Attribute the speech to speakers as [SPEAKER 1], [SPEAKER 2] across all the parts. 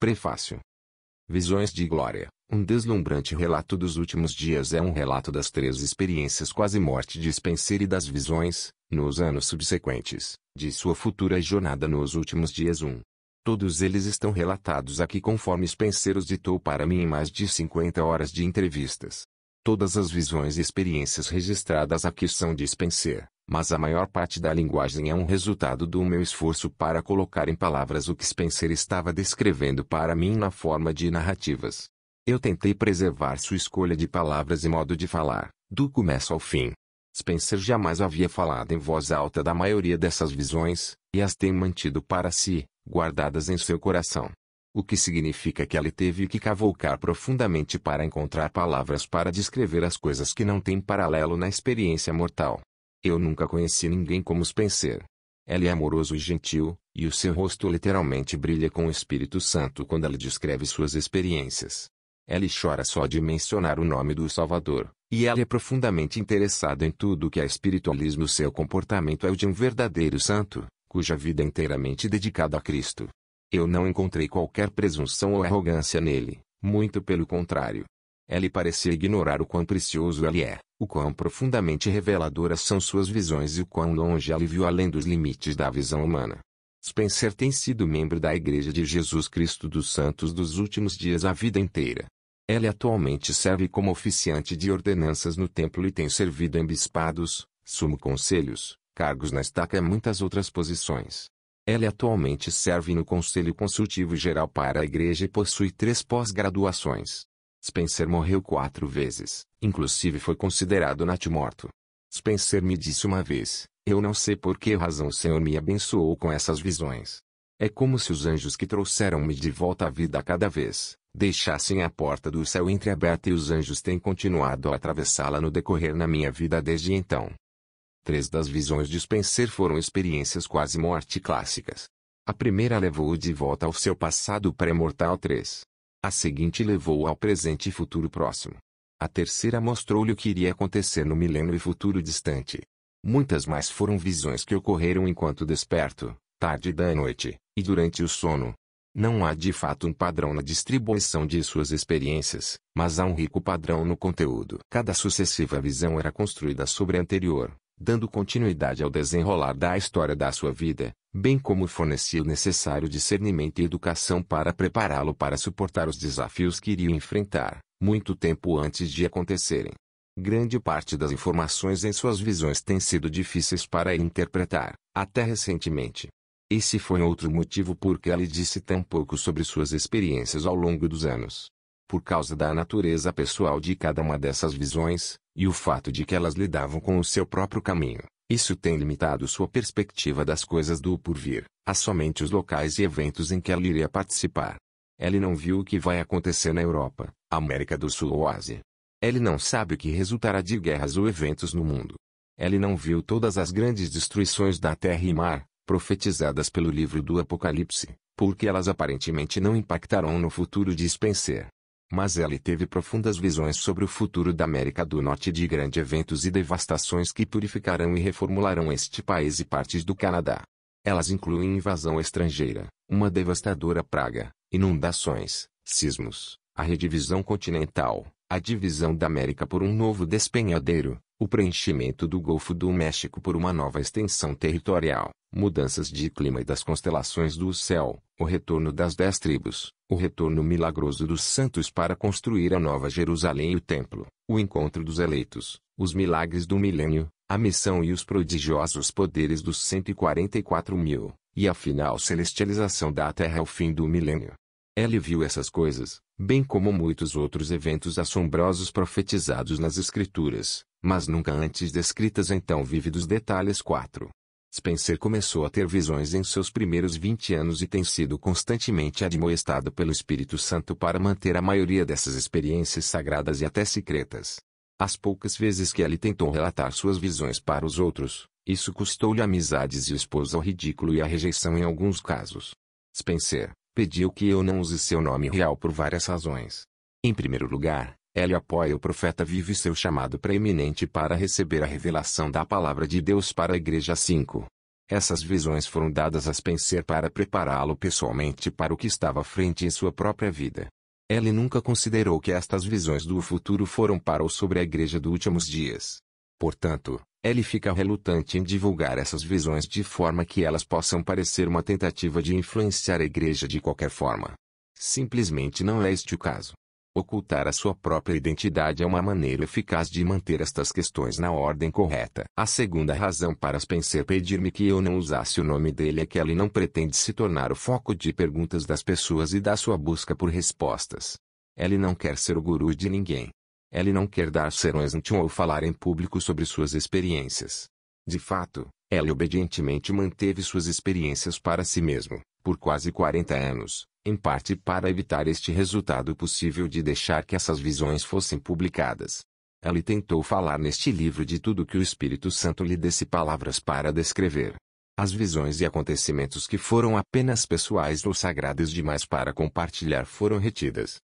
[SPEAKER 1] Prefácio. Visões de Glória, um deslumbrante relato dos últimos dias é um relato das 3 experiências quase-morte de Spencer e das visões, nos anos subsequentes, de sua futura jornada nos últimos dias. Todos eles estão relatados aqui conforme Spencer os ditou para mim em mais de 50 horas de entrevistas. Todas as visões e experiências registradas aqui são de Spencer, mas a maior parte da linguagem é um resultado do meu esforço para colocar em palavras o que Spencer estava descrevendo para mim na forma de narrativas. Eu tentei preservar sua escolha de palavras e modo de falar, do começo ao fim. Spencer jamais havia falado em voz alta da maioria dessas visões, e as tem mantido para si, guardadas em seu coração. O que significa que ele teve que cavucar profundamente para encontrar palavras para descrever as coisas que não têm paralelo na experiência mortal. Eu nunca conheci ninguém como Spencer. Ele é amoroso e gentil, e o seu rosto literalmente brilha com o Espírito Santo quando ele descreve suas experiências. Ele chora só de mencionar o nome do Salvador, e ele é profundamente interessado em tudo que é espiritualismo. Seu comportamento é o de um verdadeiro santo, cuja vida é inteiramente dedicada a Cristo. Eu não encontrei qualquer presunção ou arrogância nele, muito pelo contrário. Ele parecia ignorar o quão precioso ele é, o quão profundamente reveladoras são suas visões e o quão longe ele viu além dos limites da visão humana. Spencer tem sido membro da Igreja de Jesus Cristo dos Santos dos Últimos Dias a vida inteira. Ele atualmente serve como oficiante de ordenanças no templo e tem servido em bispados, sumo-conselhos, cargos na estaca e muitas outras posições. Ele atualmente serve no Conselho Consultivo Geral para a Igreja e possui 3 pós-graduações. Spencer morreu 4 vezes, inclusive foi considerado natimorto. Spencer me disse uma vez: eu não sei por que razão o Senhor me abençoou com essas visões. É como se os anjos que trouxeram-me de volta à vida a cada vez, deixassem a porta do céu entreaberta e os anjos têm continuado a atravessá-la no decorrer na minha vida desde então. 3 das visões de Spencer foram experiências quase-morte clássicas. A primeira levou-o de volta ao seu passado pré-mortal 3. A seguinte levou-o ao presente e futuro próximo. A terceira mostrou-lhe o que iria acontecer no milênio e futuro distante. Muitas mais foram visões que ocorreram enquanto desperto, tarde da noite, e durante o sono. Não há de fato um padrão na distribuição de suas experiências, mas há um rico padrão no conteúdo. Cada sucessiva visão era construída sobre a anterior, dando continuidade ao desenrolar da história da sua vida, bem como fornecia o necessário discernimento e educação para prepará-lo para suportar os desafios que iria enfrentar, muito tempo antes de acontecerem. Grande parte das informações em suas visões tem sido difíceis para ele interpretar, até recentemente. Esse foi outro motivo por que ele disse tão pouco sobre suas experiências ao longo dos anos. Por causa da natureza pessoal de cada uma dessas visões, e o fato de que elas lidavam com o seu próprio caminho, isso tem limitado sua perspectiva das coisas do porvir, a somente os locais e eventos em que ele iria participar. Ele não viu o que vai acontecer na Europa, América do Sul ou Ásia. Ele não sabe o que resultará de guerras ou eventos no mundo. Ele não viu todas as grandes destruições da terra e mar, profetizadas pelo livro do Apocalipse, porque elas aparentemente não impactarão no futuro de Spencer. Mas ele teve profundas visões sobre o futuro da América do Norte e de grandes eventos e devastações que purificarão e reformularão este país e partes do Canadá. Elas incluem invasão estrangeira, uma devastadora praga, inundações, sismos, a redivisão continental, a divisão da América por um novo despenhadeiro, o preenchimento do Golfo do México por uma nova extensão territorial, mudanças de clima e das constelações do céu, o retorno das 10 tribos, o retorno milagroso dos santos para construir a Nova Jerusalém e o Templo, o encontro dos eleitos, os milagres do milênio, a missão e os prodigiosos poderes dos 144.000, e a final celestialização da Terra ao fim do milênio. Ele viu essas coisas, bem como muitos outros eventos assombrosos profetizados nas Escrituras, mas nunca antes descritas em tão vívidos detalhes. 4. Spencer começou a ter visões em seus primeiros 20 anos e tem sido constantemente admoestado pelo Espírito Santo para manter a maioria dessas experiências sagradas e até secretas. As poucas vezes que ele tentou relatar suas visões para os outros, isso custou-lhe amizades e o expôs ao ridículo e à rejeição em alguns casos. Spencer pediu que eu não use seu nome real por várias razões. Em primeiro lugar, ele apoia o profeta vivo e seu chamado preeminente para receber a revelação da palavra de Deus para a Igreja. 5. Essas visões foram dadas a Spencer para prepará-lo pessoalmente para o que estava à frente em sua própria vida. Ele nunca considerou que estas visões do futuro foram para ou sobre a igreja dos últimos dias. Portanto, ele fica relutante em divulgar essas visões de forma que elas possam parecer uma tentativa de influenciar a igreja de qualquer forma. Simplesmente não é este o caso. Ocultar a sua própria identidade é uma maneira eficaz de manter estas questões na ordem correta. A segunda razão para Spencer pedir-me que eu não usasse o nome dele é que ele não pretende se tornar o foco de perguntas das pessoas e da sua busca por respostas. Ele não quer ser o guru de ninguém. Ele não quer dar sermões ou falar em público sobre suas experiências. De fato, ele obedientemente manteve suas experiências para si mesmo, por quase 40 anos. Em parte para evitar este resultado possível de deixar que essas visões fossem publicadas. Ele tentou falar neste livro de tudo que o Espírito Santo lhe desse palavras para descrever. As visões e acontecimentos que foram apenas pessoais ou sagrados demais para compartilhar foram retidas.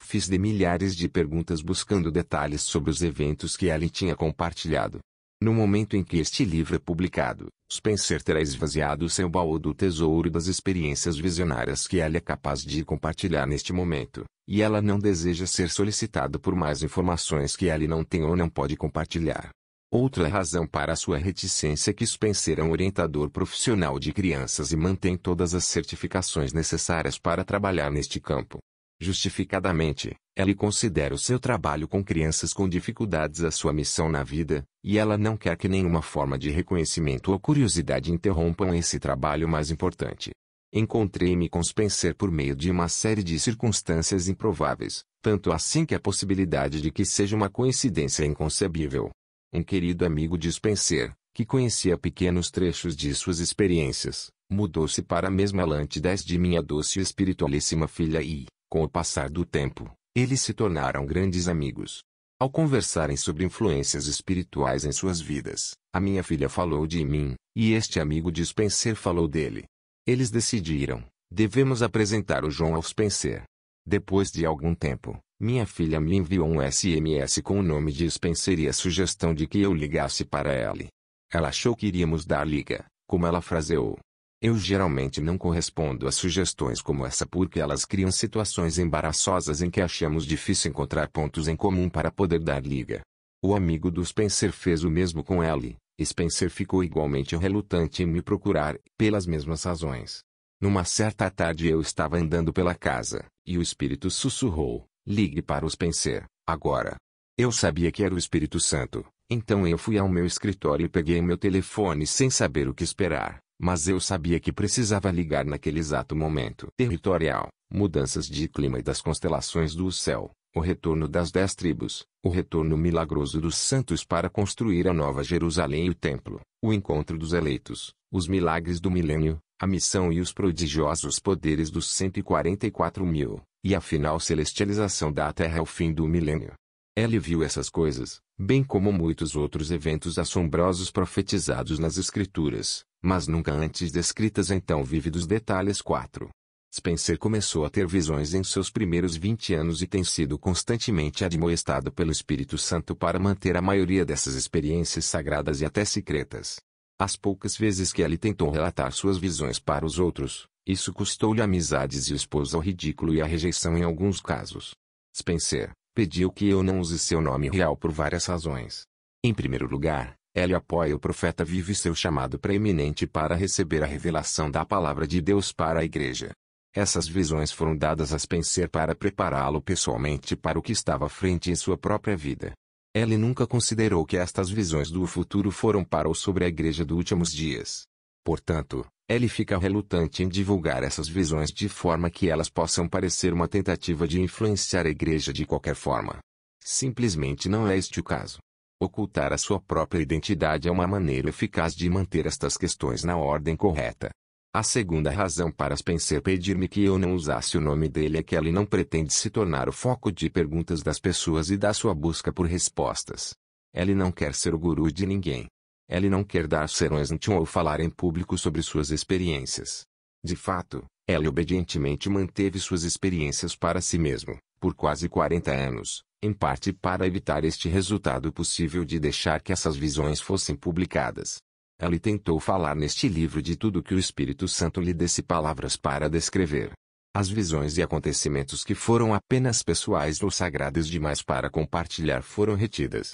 [SPEAKER 1] Fiz de milhares de perguntas buscando detalhes sobre os eventos que ele tinha compartilhado. No momento em que este livro é publicado, Spencer terá esvaziado seu baú do tesouro das experiências visionárias que ele é capaz de compartilhar neste momento, e ela não deseja ser solicitado por mais informações que ele não tem ou não pode compartilhar. Outra razão para a sua reticência é que Spencer é um orientador profissional de crianças e mantém todas as certificações necessárias para trabalhar neste campo. Justificadamente, ele considera o seu trabalho com crianças com dificuldades a sua missão na vida, e ela não quer que nenhuma forma de reconhecimento ou curiosidade interrompam esse trabalho mais importante. Encontrei-me com Spencer por meio de uma série de circunstâncias improváveis, tanto assim que a possibilidade de que seja uma coincidência é inconcebível. Um querido amigo de Spencer, que conhecia pequenos trechos de suas experiências, mudou-se para a mesma lante de minha doce e espiritualíssima filha e, com o passar do tempo, eles se tornaram grandes amigos. Ao conversarem sobre influências espirituais em suas vidas, a minha filha falou de mim, e este amigo de Spencer falou dele. Eles decidiram, devemos apresentar o João ao Spencer. Depois de algum tempo, minha filha me enviou um SMS com o nome de Spencer e a sugestão de que eu ligasse para ele. Ela achou que iríamos dar liga, como ela fraseou. Eu geralmente não correspondo a sugestões como essa porque elas criam situações embaraçosas em que achamos difícil encontrar pontos em comum para poder dar liga. O amigo do Spencer fez o mesmo com Ellie, e Spencer ficou igualmente relutante em me procurar, pelas mesmas razões. Numa certa tarde eu estava andando pela casa, e o Espírito sussurrou, ligue para o Spencer, agora. Eu sabia que era o Espírito Santo, então eu fui ao meu escritório e peguei meu telefone sem saber o que esperar. Mas eu sabia que precisava ligar naquele exato momento. Territorial, mudanças de clima e das constelações do céu, o retorno das 10 tribos, o retorno milagroso dos santos para construir a nova Jerusalém e o templo, o encontro dos eleitos, os milagres do milênio, a missão e os prodigiosos poderes dos 144.000, e a final celestialização da terra ao fim do milênio. Ele viu essas coisas, bem como muitos outros eventos assombrosos profetizados nas Escrituras, mas nunca antes descritas em tão vívidos detalhes. 4. Spencer começou a ter visões em seus primeiros 20 anos e tem sido constantemente admoestado pelo Espírito Santo para manter a maioria dessas experiências sagradas e até secretas. As poucas vezes que ele tentou relatar suas visões para os outros, isso custou-lhe amizades e o expôs ao ridículo e à rejeição em alguns casos. Spencer pediu que eu não use seu nome real por várias razões. Em primeiro lugar, ele apoia o profeta vivo e seu chamado preeminente para receber a revelação da palavra de Deus para a igreja. Essas visões foram dadas a Spencer para prepará-lo pessoalmente para o que estava à frente em sua própria vida. Ele nunca considerou que estas visões do futuro foram para ou sobre a igreja dos últimos dias. Portanto, ele fica relutante em divulgar essas visões de forma que elas possam parecer uma tentativa de influenciar a igreja de qualquer forma. Simplesmente não é este o caso. Ocultar a sua própria identidade é uma maneira eficaz de manter estas questões na ordem correta. A segunda razão para Spencer pedir-me que eu não usasse o nome dele é que ele não pretende se tornar o foco de perguntas das pessoas e da sua busca por respostas. Ele não quer ser o guru de ninguém. Ele não quer dar sermões ou falar em público sobre suas experiências. De fato, ele obedientemente manteve suas experiências para si mesmo, por quase 40 anos, em parte para evitar este resultado possível de deixar que essas visões fossem publicadas. Ele tentou falar neste livro de tudo que o Espírito Santo lhe desse palavras para descrever. As visões e acontecimentos que foram apenas pessoais ou sagradas demais para compartilhar foram retidas.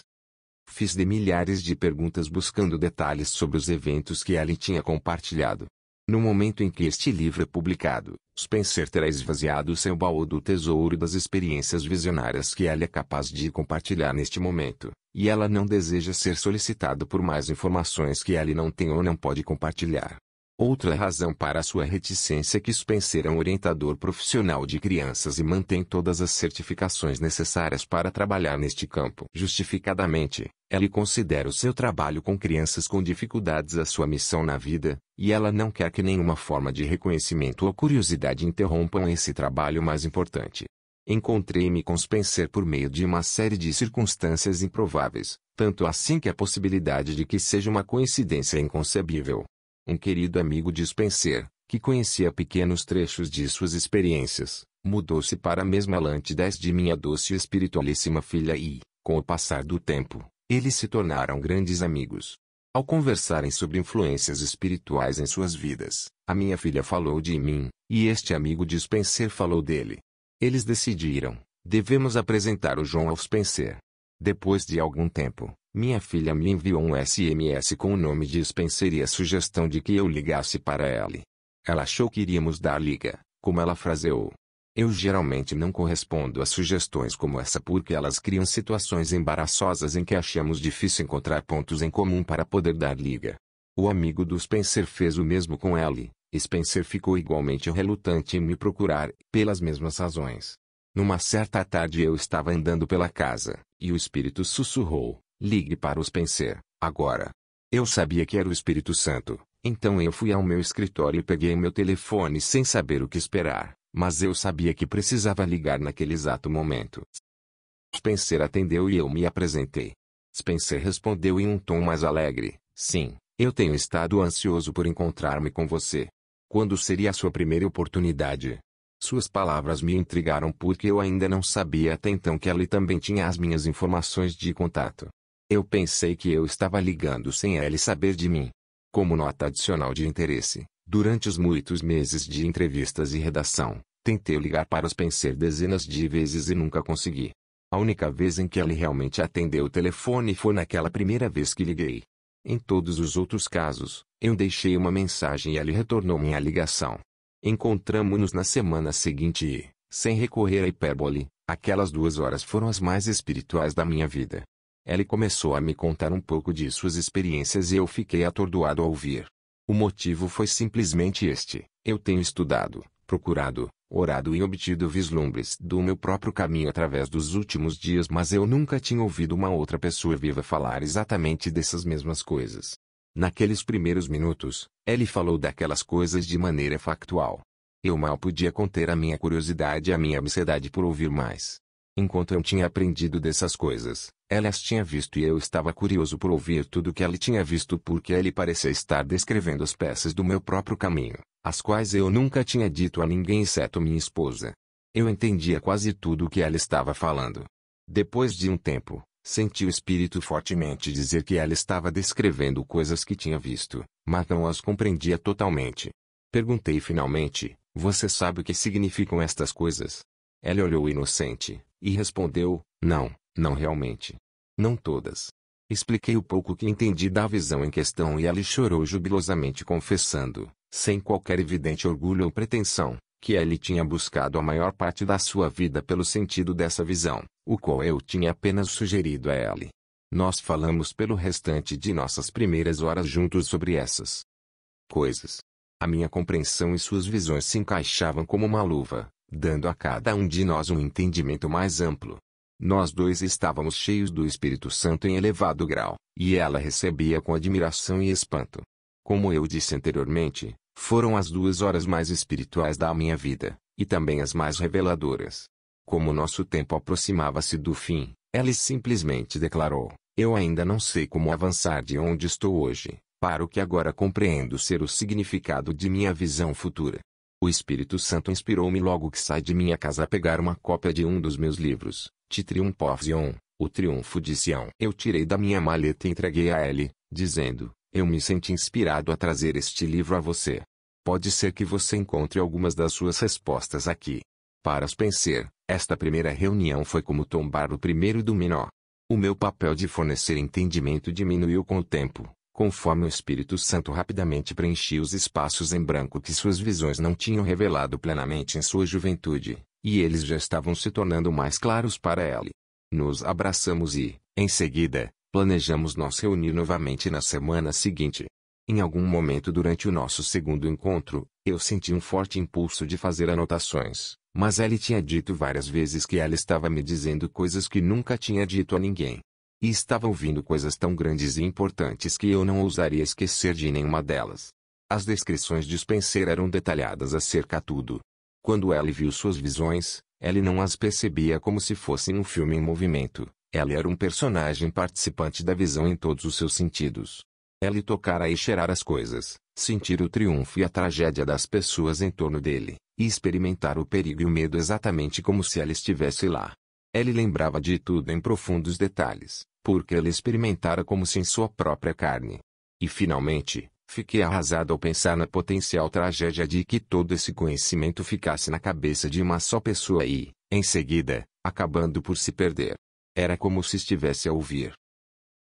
[SPEAKER 1] Fiz-lhe milhares de perguntas buscando detalhes sobre os eventos que ele tinha compartilhado. No momento em que este livro é publicado, Spencer terá esvaziado seu baú do tesouro das experiências visionárias que ele é capaz de compartilhar neste momento, e ela não deseja ser solicitado por mais informações que ele não tem ou não pode compartilhar. Outra razão para a sua reticência é que Spencer é um orientador profissional de crianças e mantém todas as certificações necessárias para trabalhar neste campo. Justificadamente, ele considera o seu trabalho com crianças com dificuldades a sua missão na vida, e ela não quer que nenhuma forma de reconhecimento ou curiosidade interrompam esse trabalho mais importante. Encontrei-me com Spencer por meio de uma série de circunstâncias improváveis, tanto assim que a possibilidade de que seja uma coincidência é inconcebível. Um querido amigo de Spencer, que conhecia pequenos trechos de suas experiências, mudou-se para a mesma lantidez de minha doce e espiritualíssima filha e, com o passar do tempo, eles se tornaram grandes amigos. Ao conversarem sobre influências espirituais em suas vidas, a minha filha falou de mim, e este amigo de Spencer falou dele. Eles decidiram, devemos apresentar o John ao Spencer. Depois de algum tempo, minha filha me enviou um SMS com o nome de Spencer e a sugestão de que eu ligasse para ele. Ela achou que iríamos dar liga, como ela fraseou. Eu geralmente não correspondo a sugestões como essa porque elas criam situações embaraçosas em que achamos difícil encontrar pontos em comum para poder dar liga. O amigo do Spencer fez o mesmo com ele, e Spencer ficou igualmente relutante em me procurar, pelas mesmas razões. Numa certa tarde eu estava andando pela casa, e o Espírito sussurrou, ligue para o Spencer, agora. Eu sabia que era o Espírito Santo, então eu fui ao meu escritório e peguei meu telefone sem saber o que esperar, mas eu sabia que precisava ligar naquele exato momento. Spencer atendeu e eu me apresentei. Spencer respondeu em um tom mais alegre, sim, eu tenho estado ansioso por encontrar-me com você. Quando seria a sua primeira oportunidade? Suas palavras me intrigaram porque eu ainda não sabia até então que ele também tinha as minhas informações de contato. Eu pensei que eu estava ligando sem ele saber de mim. Como nota adicional de interesse, durante os muitos meses de entrevistas e redação, tentei ligar para o Spencer dezenas de vezes e nunca consegui. A única vez em que ele realmente atendeu o telefone foi naquela primeira vez que liguei. Em todos os outros casos, eu deixei uma mensagem e ele retornou minha ligação. Encontramo-nos na semana seguinte e, sem recorrer à hipérbole, aquelas 2 horas foram as mais espirituais da minha vida. Ele começou a me contar um pouco de suas experiências e eu fiquei atordoado ao ouvir. O motivo foi simplesmente este: eu tenho estudado, procurado, orado e obtido vislumbres do meu próprio caminho através dos últimos dias, mas eu nunca tinha ouvido uma outra pessoa viva falar exatamente dessas mesmas coisas. Naqueles primeiros minutos, ele falou daquelas coisas de maneira factual. Eu mal podia conter a minha curiosidade e a minha ansiedade por ouvir mais. Enquanto eu tinha aprendido dessas coisas, ela as tinha visto e eu estava curioso por ouvir tudo o que ele tinha visto porque ele parecia estar descrevendo as peças do meu próprio caminho, as quais eu nunca tinha dito a ninguém exceto minha esposa. Eu entendia quase tudo o que ela estava falando. Depois de um tempo, senti o espírito fortemente dizer que ela estava descrevendo coisas que tinha visto, mas não as compreendia totalmente. Perguntei finalmente, você sabe o que significam estas coisas? Ela olhou inocente, e respondeu, não realmente. Não todas. Expliquei o pouco que entendi da visão em questão e ela chorou jubilosamente confessando, sem qualquer evidente orgulho ou pretensão, que ele tinha buscado a maior parte da sua vida pelo sentido dessa visão, o qual eu tinha apenas sugerido a ela. Nós falamos pelo restante de nossas primeiras horas juntos sobre essas coisas. A minha compreensão e suas visões se encaixavam como uma luva, dando a cada um de nós um entendimento mais amplo. Nós dois estávamos cheios do Espírito Santo em elevado grau, e ela recebia com admiração e espanto. Como eu disse anteriormente, foram as 2 horas mais espirituais da minha vida, e também as mais reveladoras. Como nosso tempo aproximava-se do fim, ela simplesmente declarou, eu ainda não sei como avançar de onde estou hoje, para o que agora compreendo ser o significado de minha visão futura. O Espírito Santo inspirou-me logo que saí de minha casa a pegar uma cópia de um dos meus livros, de Triumph of Zion, O Triunfo de Sião. Eu tirei da minha maleta e entreguei a ele, dizendo, Eu me senti inspirado a trazer este livro a você. Pode ser que você encontre algumas das suas respostas aqui. Para Spencer, esta primeira reunião foi como tombar o primeiro dominó. O meu papel de fornecer entendimento diminuiu com o tempo, conforme o Espírito Santo rapidamente preenchia os espaços em branco que suas visões não tinham revelado plenamente em sua juventude, e eles já estavam se tornando mais claros para ela. Nos abraçamos e, em seguida, planejamos nos reunir novamente na semana seguinte. Em algum momento durante o nosso segundo encontro, eu senti um forte impulso de fazer anotações, mas Ellie tinha dito várias vezes que ela estava me dizendo coisas que nunca tinha dito a ninguém. E estava ouvindo coisas tão grandes e importantes que eu não ousaria esquecer de nenhuma delas. As descrições de Spencer eram detalhadas acerca de tudo. Quando Ellie viu suas visões, Ellie não as percebia como se fossem um filme em movimento. Ellie era um personagem participante da visão em todos os seus sentidos. Ellie tocara e cheirar as coisas, sentir o triunfo e a tragédia das pessoas em torno dele, e experimentar o perigo e o medo exatamente como se ela estivesse lá. Ellie lembrava de tudo em profundos detalhes, porque ela experimentara como se em sua própria carne. E finalmente, fiquei arrasado ao pensar na potencial tragédia de que todo esse conhecimento ficasse na cabeça de uma só pessoa e, em seguida, acabando por se perder. Era como se estivesse a ouvir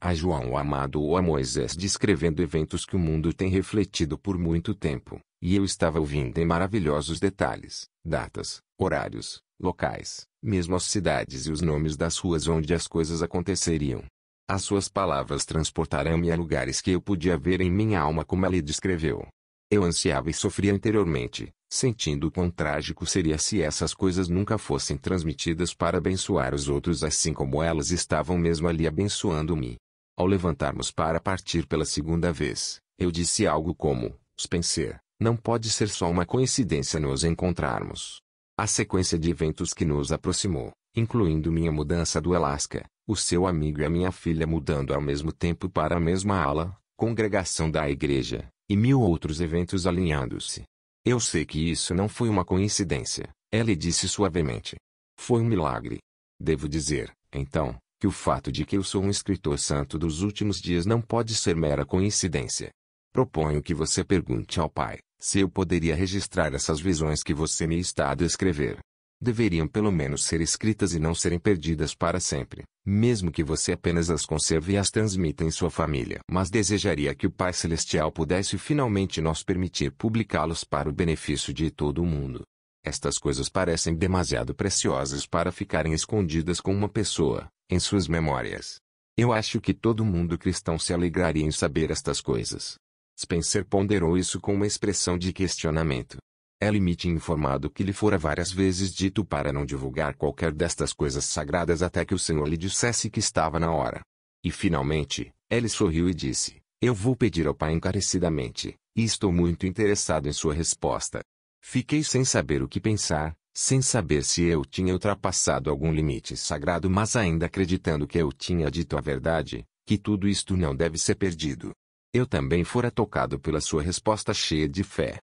[SPEAKER 1] a João Amado ou a Moisés descrevendo eventos que o mundo tem refletido por muito tempo, e eu estava ouvindo em maravilhosos detalhes, datas, horários, locais, mesmo as cidades e os nomes das ruas onde as coisas aconteceriam. As suas palavras transportaram-me a lugares que eu podia ver em minha alma como ela descreveu. Eu ansiava e sofria interiormente, sentindo o quão trágico seria se essas coisas nunca fossem transmitidas para abençoar os outros assim como elas estavam mesmo ali abençoando-me. Ao levantarmos para partir pela segunda vez, eu disse algo como, Spencer, não pode ser só uma coincidência nos encontrarmos. A sequência de eventos que nos aproximou, incluindo minha mudança do Alasca, o seu amigo e a minha filha mudando ao mesmo tempo para a mesma ala, congregação da igreja, e 1000 outros eventos alinhando-se. Eu sei que isso não foi uma coincidência, ela disse suavemente. Foi um milagre. Devo dizer, então, que o fato de que eu sou um escritor santo dos últimos dias não pode ser mera coincidência. Proponho que você pergunte ao Pai, se eu poderia registrar essas visões que você me está a descrever. Deveriam pelo menos ser escritas e não serem perdidas para sempre, mesmo que você apenas as conserve e as transmita em sua família. Mas desejaria que o Pai Celestial pudesse finalmente nos permitir publicá-los para o benefício de todo o mundo. Estas coisas parecem demasiado preciosas para ficarem escondidas com uma pessoa, em suas memórias. Eu acho que todo mundo cristão se alegraria em saber estas coisas. Spencer ponderou isso com uma expressão de questionamento. Ellie me tinha informado que lhe fora várias vezes dito para não divulgar qualquer destas coisas sagradas até que o Senhor lhe dissesse que estava na hora. E finalmente, Ellie sorriu e disse, eu vou pedir ao Pai encarecidamente, e estou muito interessado em sua resposta. Fiquei sem saber o que pensar, sem saber se eu tinha ultrapassado algum limite sagrado mas ainda acreditando que eu tinha dito a verdade, que tudo isto não deve ser perdido. Eu também fora tocado pela sua resposta cheia de fé.